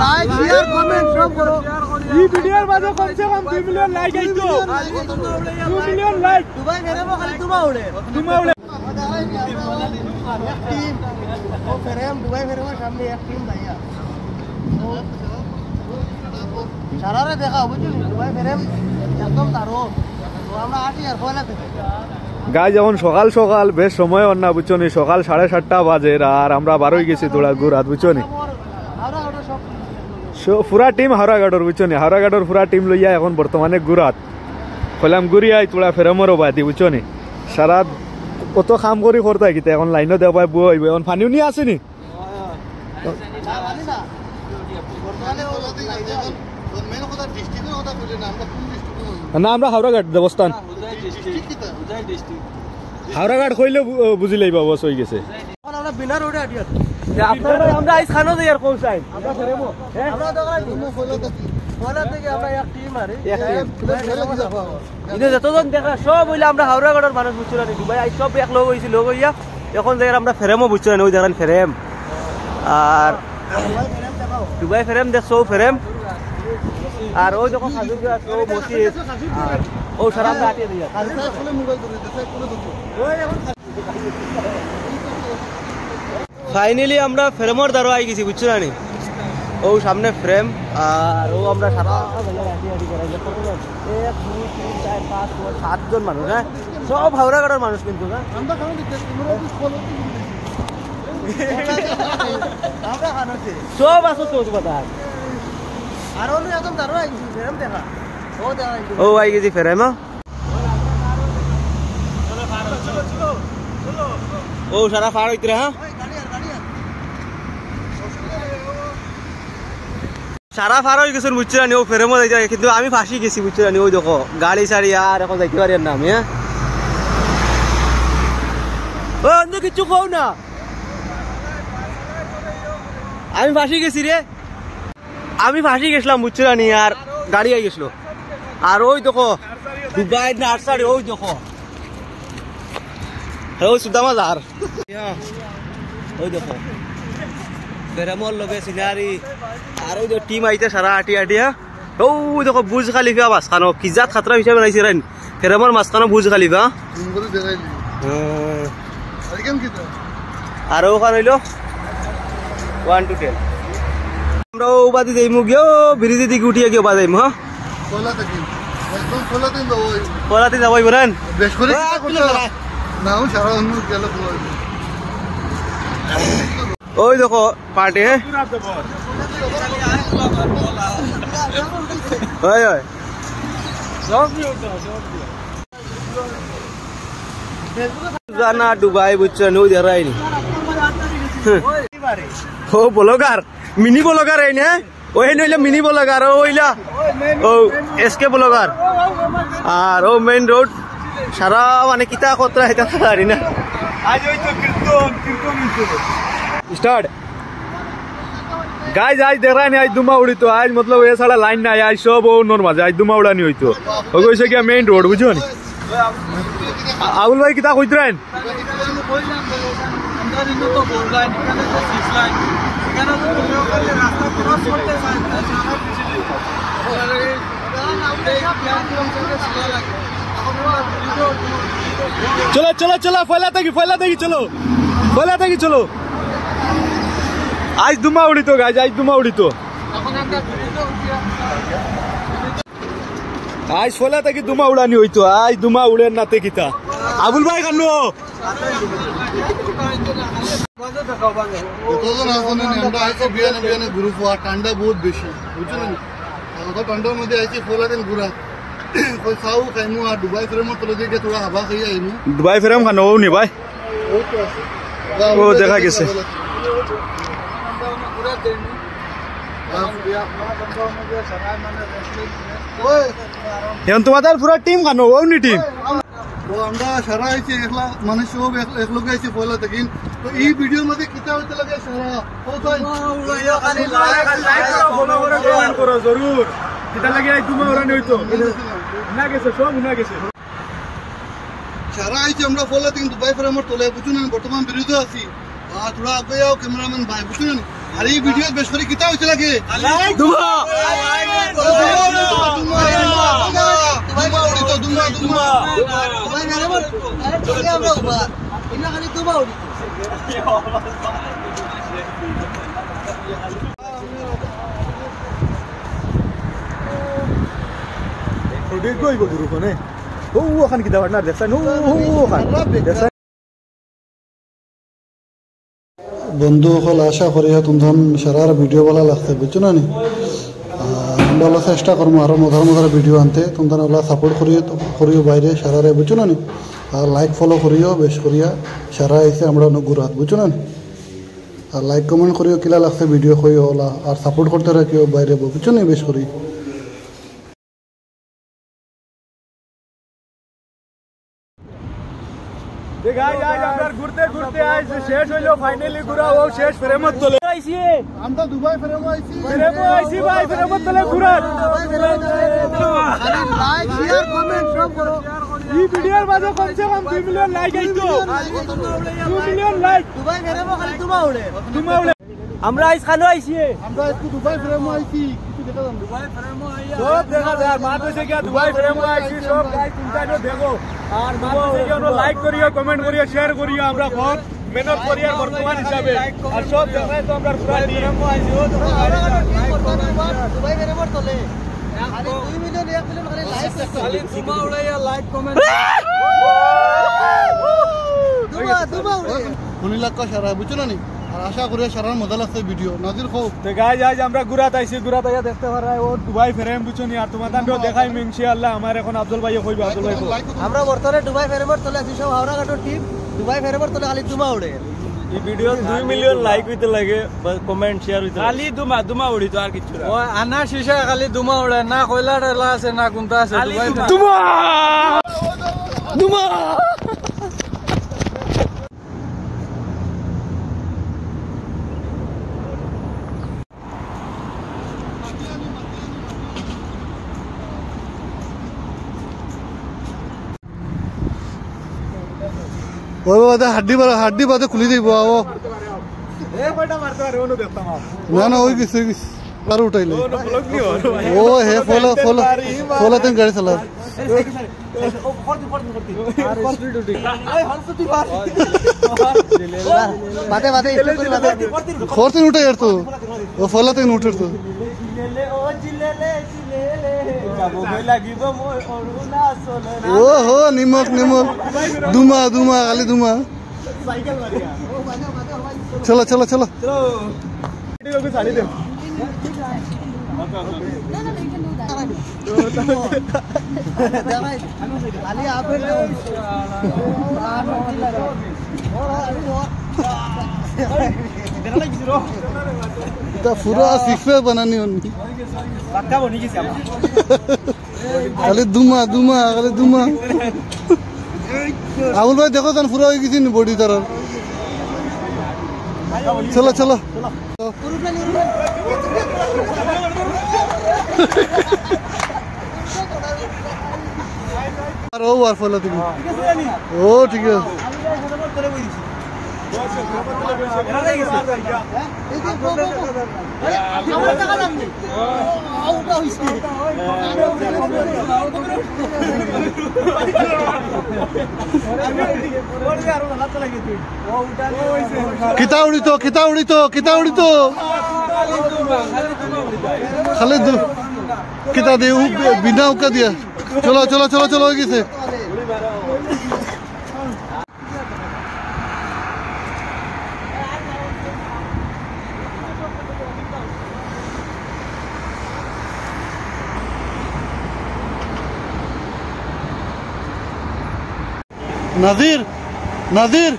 like share comment সব করো এই ভিডিওর মাঝে কমসে কম 2 মিলিয়ন লাইক আইতো 2 মিলিয়ন লাইক দুবাই ফেরেমো খালি তোমা উড়ে এক টিম ও ফেরেম দুবাই ফেরেমো সামনে এক টিম ভাইয়া সারারে দেখা বুঝলি দুবাই ফেরেম একদম তারো তো আমরা আসি আর পয়লা থেকে গাই যখন সকাল সকাল বেশ সময় অন্না বুঝছনি সকাল 7:30 বাজে আর আমরা বারোই গেছি তোলা গুরাত বুঝছনি পুরা টিম হাওড়াঘাটর বুঝছনি হাওড়াঘাটর পুরা টিম লইয়া এখন বর্তমানে গুরাত কইলাম গুরি আই তোলা ফেরামরও বাদি বুঝছনি সারা কত কাম করি করতে কিতে এখন লাইনও দেওয়া বই হইব এখন পানিও নিয়ে আসেনি না আমরা হাওড়াঘাট দেবস্থান হাওড়াঘাট কইলে বুঝি লাইবা বস হয়ে গেছে আমরা বিনা রোডে আটি আছি আপনারা আমরা আইস খানো দে আর কোসাই আমরা ফেরেমো আমরা দোকান দিমু ফলা থেকে আমরা এক টিম আরে এক টিম ইনে যতজন দেখা সব হইলা আমরা হাওড়াঘাটের মানুষ বুঝছরা নি দুবাই আই সব এক লোক হইছিল লোক হইয়া এখন জায়গা আমরা ফেরেমো বুঝছরা নি ওই জায়গান ফেরেম আর দুবাই ফেরেম দেখছো ফেরেম আর ওই দেখো খাজুরা ও মসজিদ ও সারাম আটি দিয়া খাজুরা মোবাইল ধরে দেখে কোন দেখো ওই এখন ফাইনালি আমরা ফ্রেমর দ্বারা আই গেছি বুঝছো না ও সামনে ফ্রেম আর ও আমরা সারা এক দুই তিন চার পাঁচ ছয় সাতজন মানুষ হ্যাঁ সব হাওড়াঘাটের মানুষ কিন্তু সব আছো চোখ কথা আর একদম দাঁড়ো আই গেছি ফ্রেম দেখা ও আই গেছি ফ্রেম ও সারা ফার হইতে হ্যাঁ সারা ফার হয়ে গেছেন বুঝছি না ও ফেরেমো যাই কিন্তু আমি ফাঁসি গেছি বুঝছি না ওই দেখো গাড়ি সারি আর এখন যাইতে পারি না আমি হ্যাঁ ও অন্য কিছু কও না আমি ফাঁসি গেছি রে আমি ফাঁসি গেছিলাম বুঝছি না আর গাড়ি আই গেছিল আর ওই দেখো দুবাই নার্সারি ওই দেখো ওই সুদামা যার ওই দেখো ফেরেমর লগে সিনারি আর ওই টিম আইতে সারা আটি আটিয়া ওই দেখো বুজ খালিফা মাঝখানো কিজাত খাতরা হিসাবে বানাইছে রাইন ফেরেমর মাঝখানো বুজ খালিফা আর ওখান হইল 1 to 10 আমরা ও বাদি যাইমু গিয়ে ব্রিজের দিকে উঠিয়ে গিয়ে বাজাইম হ্যাঁ পলাতে যাবো বলেন ওই দেখো পার্টি হ্যাঁ জানা ডুবাই বুঝছেন ওই দেখায়নি ও ব্লগার মিনি ব্লগার এই না ওই নইলে মিনি ব্লগার ওইলা ও এসকে ব্লগার আর ও মেইন রোড সারা মানে কিতা কতরা এটা পারি না আজ ওই তো কীর্তন स्टार्ट गाइस आज देख रहा नहीं आज दुमा उड़ी तो आज मतलब ये सारा लाइन ना आज सब वो नॉर्मल आज दुमा उड़ा नहीं हुई तो वैसे क्या मेन रोड बुझो नहीं आबुल भाई कितना खोज रहे हैं चलो चलो चलो फैलाते की चलो आज दुमा उड़ी तो गाइस आज दुमा उड़ी तो आज फैलाते की दुमा उड़ानी हुई तो आज दुमा उड़े नाते की था आबुल भाई कानो ग्रुप ঠান্ডা বহুত বেশি বুঝছো না ঠান্ডার মধ্যে আইছি ফলাতেন ঘুরা कोई साउ काइमु आ दुबई फ्रेम तो लगे के थोड़ा हवा खाई आइमु दुबई फ्रेम खानो नहीं भाई ओ देखा कैसे তোমাদের পুরো টিম খানো ও নি টিম তো আমরা সারা আইছি একলা মানে সব এক লোক আইছি পয়লা থেকে তো এই ভিডিওর মধ্যে কিতা হইতে লাগে সারা ও ভাই খালি লাইক ফলো করে কমেন্ট করো জরুর কিতা লাগে আই তুমি ওরা নইতো না গেছে সব না গেছে সারা আইছি আমরা পয়লা থেকে দুবাই ফেরামর তোলে বুঝুন বর্তমান বিরুদ্ধে আছি আর থোড়া আগে যাও ক্যামেরাম্যান ভাই বুঝুন আরে এই ভিডিও বেশ করে কিতা হইছে লাগে দুমা বন্ধু হল আশা করি তোমরা সারার ভিডিও ভালো লাগছে বুঝছো না নি আমরা চেষ্টা করবো আরো মজার মজার ভিডিও আনতে তোমরা ওলা সাপোর্ট করিও বাইরে সারারে বুঝছো না নি আর লাইক ফলো করিও বেশ করিয়া সারা এসে আমরা গুরাত বুঝছো না নি আর লাইক কমেন্ট করিও কিলা লাগছে ভিডিও কইও ওলা আর সাপোর্ট করতে রাখিও বাইরে বুঝছো না বেশ করি ঘুরতে ঘুরতে আইছে শেষ হইলো ফাইনালি ঘুরা ও শেষ ফ্রেমত তোলে আইছি আমরা দুবাই ফেরেমো আইছি ভাই ফ্রেমত তোলে ঘুরা খালি লাইক শেয়ার কমেন্ট সব করো এই ভিডিওর মাঝে কমসে কম 2 মিলিয়ন লাইক আইতো 2 মিলিয়ন লাইক দুবাই ফেরবো খালি দুমা উড়ে আমরা আইস খানো আইছি আমরা একটু দুবাই ফেরেমো আইছি কিছু দেখা যাম দুবাই ফেরবো সব দেখা যায় মাত হইছে কি দুবাই ফ্রেমো আইছি সব গাইস তোমরা দেখো আর মাত হইছে কি লাইক করিও কমেন্ট করিও শেয়ার করিও আমরা খুব মেহনত করি আর বর্তমান হিসাবে আর সব দেখাই তো আমরা পুরা ফেরমো আইছি ও দুবাই ফেরবো তোলে খালি 2 মিলিয়ন 1 মিলিয়ন খালি লাইক খালি দুমা উড়াইয়া লাইক কমেন্ট দুমা উড়ে 19 লাখ সারা বুঝছো না নি আর আশা করি সারার মজা লাগছে ভিডিও নাজির খো তো গাইস আজ আমরা গুরাত আইছি গুরাত আইয়া দেখতে পারাই ও দুবাই ফ্রেম বুঝছনি আর তোমাদের দেখাই ইনশাআল্লাহ আমার এখন আব্দুল ভাই কইবা আব্দুল ভাই আমরা বর্তমানে দুবাই ফেরবো তোলে আছি সব হাওড়া ঘাটের টিম দুবাই ফেরবো তোলে খালি দুমা উড়ে এই ভিডিও 2 মিলিয়ন লাইক হইতে লাগে কমেন্ট শেয়ার হইতে খালি দুমা উড়ি তো আর কিছু না ও আনা শিশা খালি দুমা উড়ে না কয়লা রেলা আছে না কোনটা আছে দুমা ওই বাদে হাড্ডি বাদে খুলি দিব ও এ কয়টা মারতে পারে ওনো দেখতাম না না ওই গেছে আর উঠাইলে ও হে ফলো তেন গাড়ি চালা খরচ উঠে আর তো ও ফলো তেন উঠে তো ও হো নিমক দুমা খালি দুমা চলো ছাড়ি দেব পুরা সিক্স বানানি খালি দুমা খালি দুমা আবুল ভাই দেখো তান পুরা হয়ে গেছি বডি তার চলো আর ও আর ফলো তুমি ও ঠিক আছে কিতা উড়িত খালি কিতা দে বিনা উকা দিয়া চলো হয়ে গেছে নাজির